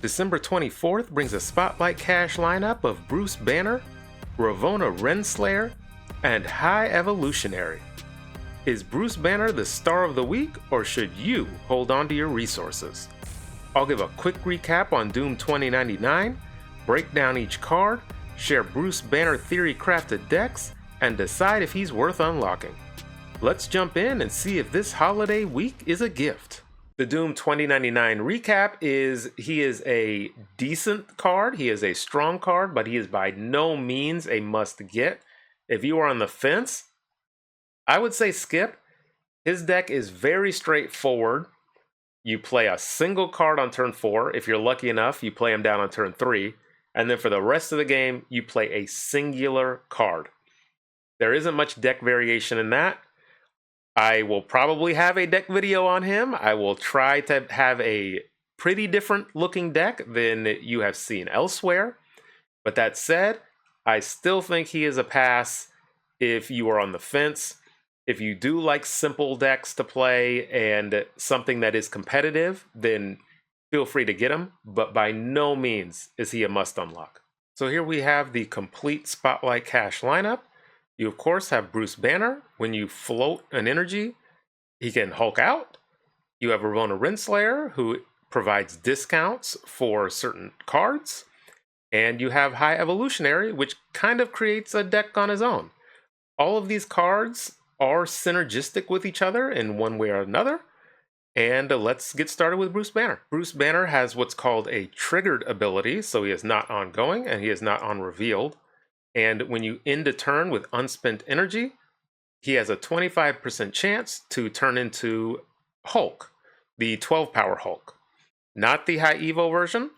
December 24th brings a Spotlight Cash lineup of Bruce Banner, Ravonna Renslayer, and High Evolutionary. Is Bruce Banner the star of the week, or should you hold on to your resources? I'll give a quick recap on Doom 2099, break down each card, share Bruce Banner theory crafted decks, and decide if he's worth unlocking. Let's jump in and see if this holiday week is a gift. The Doom 2099 recap is he is a decent card, he is a strong card, but he is by no means a must get. If you are on the fence, I would say skip. His deck is very straightforward. You play a single card on turn 4. If you're lucky enough, you play him down on turn 3. And then for the rest of the game, you play a singular card. There isn't much deck variation in that. I will probably have a deck video on him. I will try to have a pretty different looking deck than you have seen elsewhere. But that said, I still think he is a pass if you are on the fence. If you do like simple decks to play and something that is competitive, then feel free to get him. But by no means is he a must unlock. So here we have the complete Spotlight Cash lineup. You, of course, have Bruce Banner. When you float an energy, he can Hulk out. You have Ravonna Renslayer, who provides discounts for certain cards. And you have High Evolutionary, which kind of creates a deck on his own. All of these cards are synergistic with each other in one way or another. And let's get started with Bruce Banner. Bruce Banner has what's called a triggered ability, so he is not ongoing and he is not on revealed. And when you end a turn with unspent energy, he has a 25% chance to turn into Hulk, the 12 power Hulk. Not the high Evo version.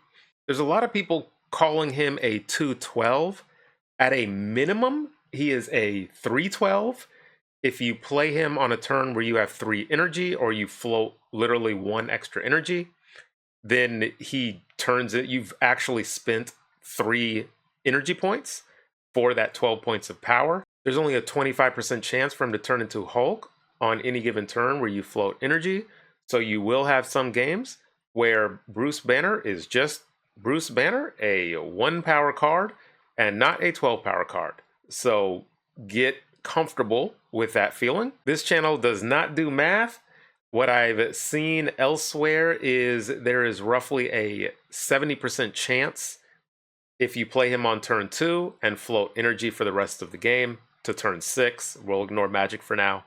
There's a lot of people calling him a 212. At a minimum, he is a 312. If you play him on a turn where you have 3 energy or you float literally 1 extra energy, then he turns it. You've actually spent 3 energy points for that 12 points of power. There's only a 25% chance for him to turn into Hulk on any given turn where you float energy. So you will have some games where Bruce Banner is just Bruce Banner, a 1 power card and not a 12 power card. So get comfortable with that feeling. This channel does not do math. What I've seen elsewhere is there is roughly a 70% chance if you play him on turn 2 and float energy for the rest of the game to turn 6, we'll ignore magic for now,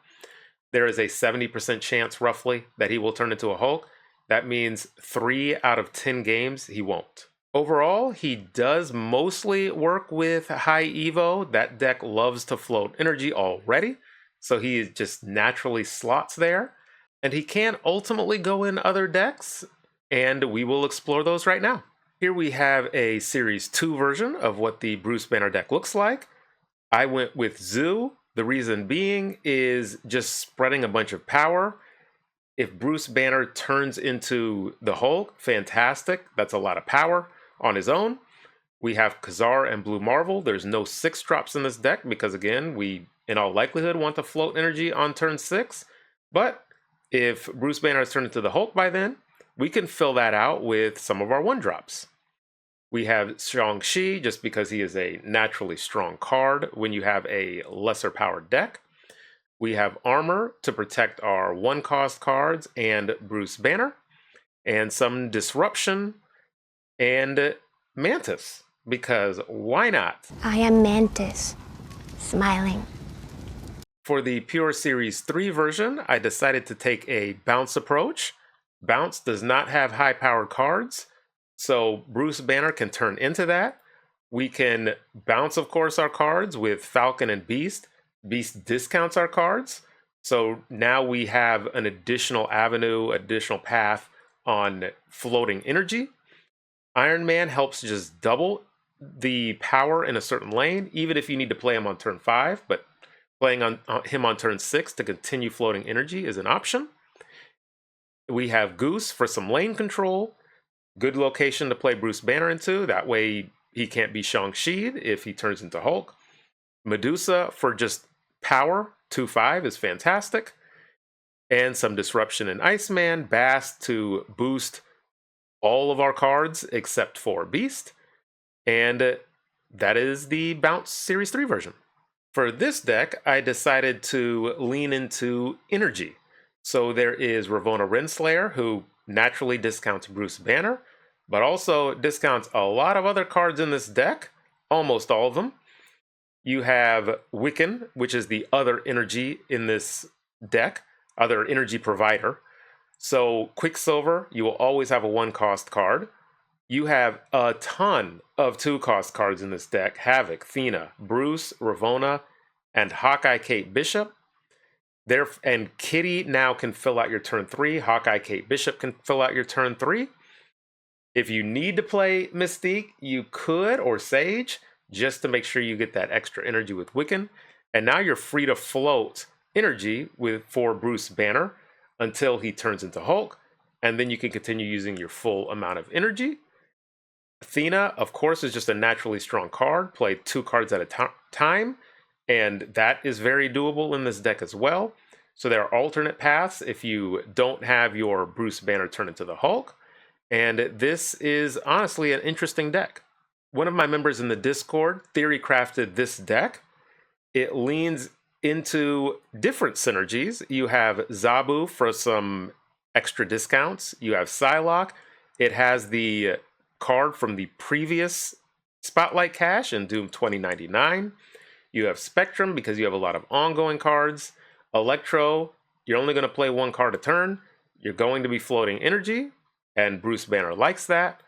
there is a 70% chance roughly that he will turn into a Hulk. That means 3 out of 10 games he won't. Overall, he does mostly work with high Evo. That deck loves to float energy already, so he just naturally slots there. And he can ultimately go in other decks, and we will explore those right now. Here we have a Series 2 version of what the Bruce Banner deck looks like. I went with Zoo. The reason being is just spreading a bunch of power. If Bruce Banner turns into the Hulk, fantastic. That's a lot of power on his own. We have Khazar and Blue Marvel. There's no 6 drops in this deck because, again, we in all likelihood want to float energy on turn 6. But if Bruce Banner has turned into the Hulk by then, we can fill that out with some of our 1 drops. We have Shang-Chi just because he is a naturally strong card when you have a lesser powered deck. We have Armor to protect our 1-cost cards and Bruce Banner. And some Disruption and Mantis, because why not? I am Mantis, smiling. For the Pure Series 3 version, I decided to take a bounce approach. Bounce does not have high-powered cards, so Bruce Banner can turn into that. We can bounce, of course, our cards with Falcon and Beast. Beast discounts our cards, so now we have an additional avenue, additional path on floating energy. Iron Man helps just double the power in a certain lane, even if you need to play him on turn 5, but playing on him on turn 6 to continue floating energy is an option. We have Goose for some lane control. Good location to play Bruce Banner into. That way he can't be Shang-Chi'd if he turns into Hulk. Medusa for just power, 2/5 is fantastic. And some Disruption in Iceman. Bast to boost all of our cards except for Beast, and that is the Bounce Series 3 version. For this deck, I decided to lean into energy. So there is Ravonna Renslayer, who naturally discounts Bruce Banner, but also discounts a lot of other cards in this deck, almost all of them. You have Wiccan, which is the other energy in this deck, other energy provider. So Quicksilver, you will always have a 1-cost card. You have a ton of 2-cost cards in this deck. Havoc, Thena, Bruce, Ravonna, and Hawkeye Kate Bishop. And Kitty now can fill out your turn 3. Hawkeye Kate Bishop can fill out your turn 3. If you need to play Mystique, you could, or Sage, just to make sure you get that extra energy with Wiccan. And now you're free to float energy for Bruce Banner until he turns into Hulk. And then you can continue using your full amount of energy. Athena, of course, is just a naturally strong card. Play 2 cards at a time. And that is very doable in this deck as well. So there are alternate paths if you don't have your Bruce Banner turn into the Hulk. And this is honestly an interesting deck. One of my members in the Discord theory crafted this deck. It leans into different synergies. You have Zabu for some extra discounts. You have Psylocke. It has the card from the previous Spotlight Cache in Doom 2099. You have Spectrum because you have a lot of ongoing cards. Electro, you're only going to play 1 card a turn. You're going to be floating energy, and Bruce Banner likes that.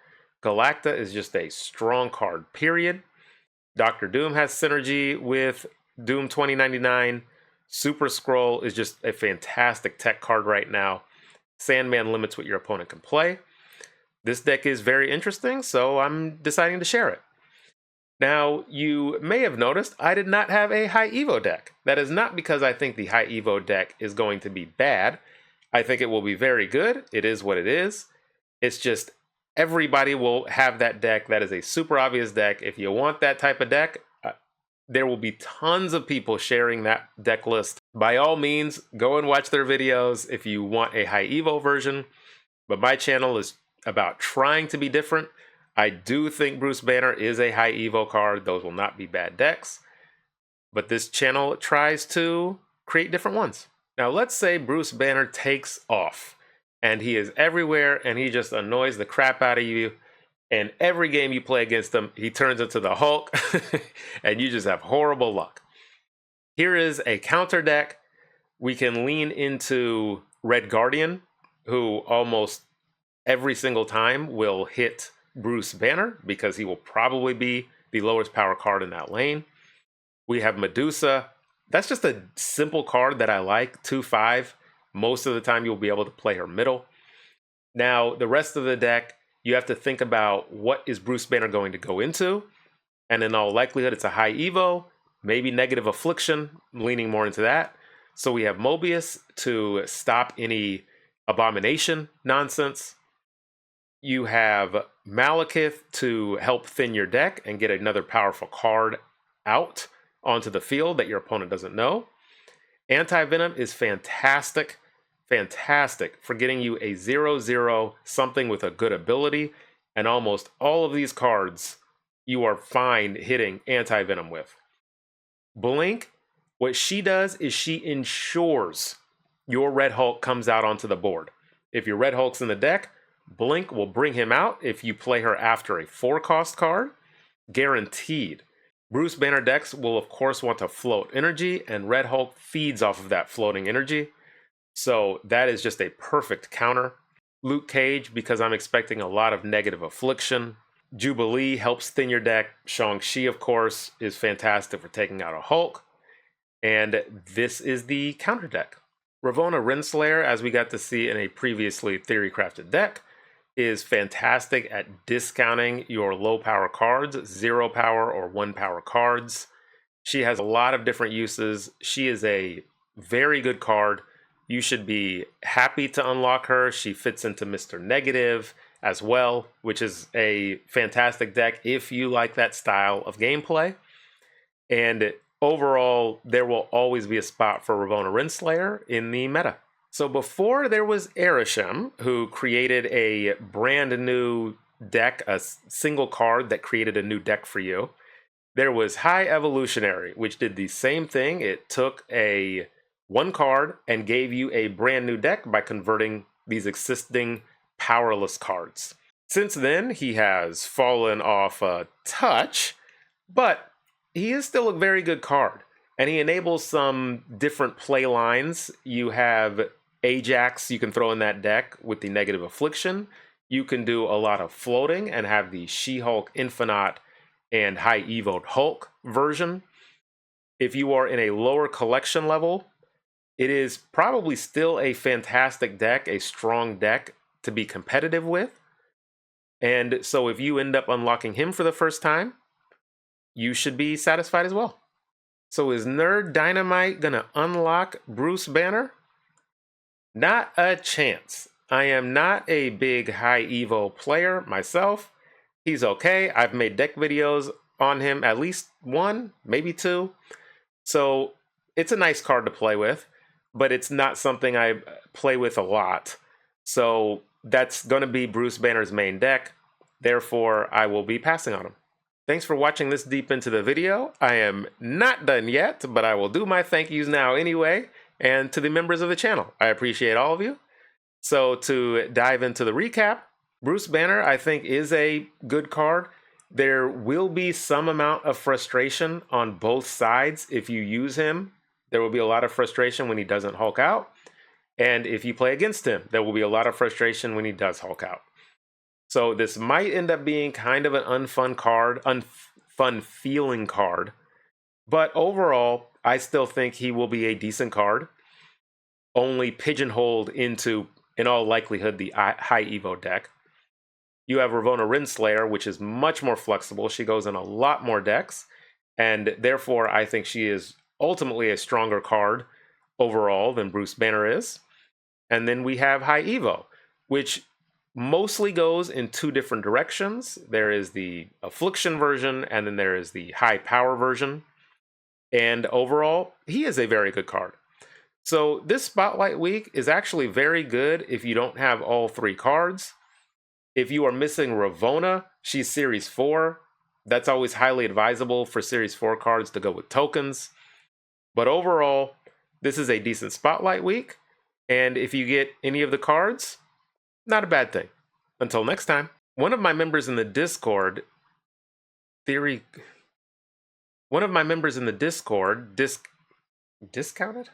Galacta is just a strong card, period. Dr. Doom has synergy with Doom 2099. Super Scroll is just a fantastic tech card right now. Sandman limits what your opponent can play. This deck is very interesting, so I'm deciding to share it. Now, you may have noticed I did not have a High Evo deck. That is not because I think the High Evo deck is going to be bad. I think it will be very good. It is what it is. It's just everybody will have that deck. That is a super obvious deck. If you want that type of deck, there will be tons of people sharing that deck list. By all means, go and watch their videos if you want a High Evo version. But my channel is about trying to be different. I do think Bruce Banner is a High Evo card. Those will not be bad decks. But this channel tries to create different ones. Now let's say Bruce Banner takes off and he is everywhere and he just annoys the crap out of you. And every game you play against him, he turns into the Hulk and you just have horrible luck. Here is a counter deck. We can lean into Red Guardian, who almost every single time will hit Bruce Banner because he will probably be the lowest power card in that lane. We have Medusa. That's just a simple card that I like, 2/5. Most of the time you'll be able to play her middle. Now, the rest of the deck, you have to think about what is Bruce Banner going to go into. And in all likelihood, it's a High Evo, maybe Negative Affliction, leaning more into that. So we have Mobius to stop any Abomination nonsense. You have Malekith to help thin your deck and get another powerful card out onto the field that your opponent doesn't know. Anti-Venom is fantastic for getting you a 0/0 something with a good ability. And almost all of these cards you are fine hitting Anti-Venom with. Blink, what she does is she ensures your Red Hulk comes out onto the board. If your Red Hulk's in the deck, Blink will bring him out if you play her after a 4-cost card. Guaranteed. Bruce Banner decks will of course want to float energy, and Red Hulk feeds off of that floating energy. So that is just a perfect counter. Luke Cage, because I'm expecting a lot of Negative Affliction. Jubilee helps thin your deck. Shang-Chi, of course, is fantastic for taking out a Hulk. And this is the counter deck. Ravonna Renslayer, as we got to see in a previously theory-crafted deck, is fantastic at discounting your low power cards, 0 power or 1 power cards. She has a lot of different uses. She is a very good card. You should be happy to unlock her. She fits into Mr. Negative as well, which is a fantastic deck if you like that style of gameplay. And overall, there will always be a spot for Ravonna Renslayer in the meta. So before there was Arishem, who created a brand new deck, a single card that created a new deck for you, there was High Evolutionary, which did the same thing. It took a one card and gave you a brand new deck by converting these existing powerless cards. Since then, he has fallen off a touch, but he is still a very good card. And he enables some different play lines. You have Ajax you can throw in that deck with the negative affliction. You can do a lot of floating and have the She-Hulk Infinite and High Evo Hulk version. If you are in a lower collection level, it is probably still a fantastic deck, a strong deck to be competitive with. And so if you end up unlocking him for the first time, you should be satisfied as well. So is Nerd Dynamite gonna unlock Bruce Banner? Not a chance. I am not a big High Evo player myself. He's okay. I've made deck videos on him, at least one, maybe two. So it's a nice card to play with, but it's not something I play with a lot. So that's going to be Bruce Banner's main deck. Therefore, I will be passing on him. Thanks for watching this deep into the video. I am not done yet, but I will do my thank yous now anyway. And to the members of the channel, I appreciate all of you. So to dive into the recap, Bruce Banner, I think, is a good card. There will be some amount of frustration on both sides if you use him. There will be a lot of frustration when he doesn't Hulk out. And if you play against him, there will be a lot of frustration when he does Hulk out. So this might end up being kind of an unfun card, unfun feeling card. But overall, I still think he will be a decent card. Only pigeonholed into, in all likelihood, the High Evo deck. You have Ravonna Renslayer, which is much more flexible. She goes in a lot more decks. And therefore, I think she is ultimately a stronger card overall than Bruce Banner is. And then we have High Evo, which mostly goes in two different directions. There is the Affliction version, and then there is the High Power version. And overall, he is a very good card. So this Spotlight Week is actually very good if you don't have all three cards. If you are missing Ravonna, she's Series 4. That's always highly advisable for Series 4 cards to go with tokens. But overall, this is a decent Spotlight Week. And if you get any of the cards, not a bad thing. Until next time. One of my members in the Discord, discounted?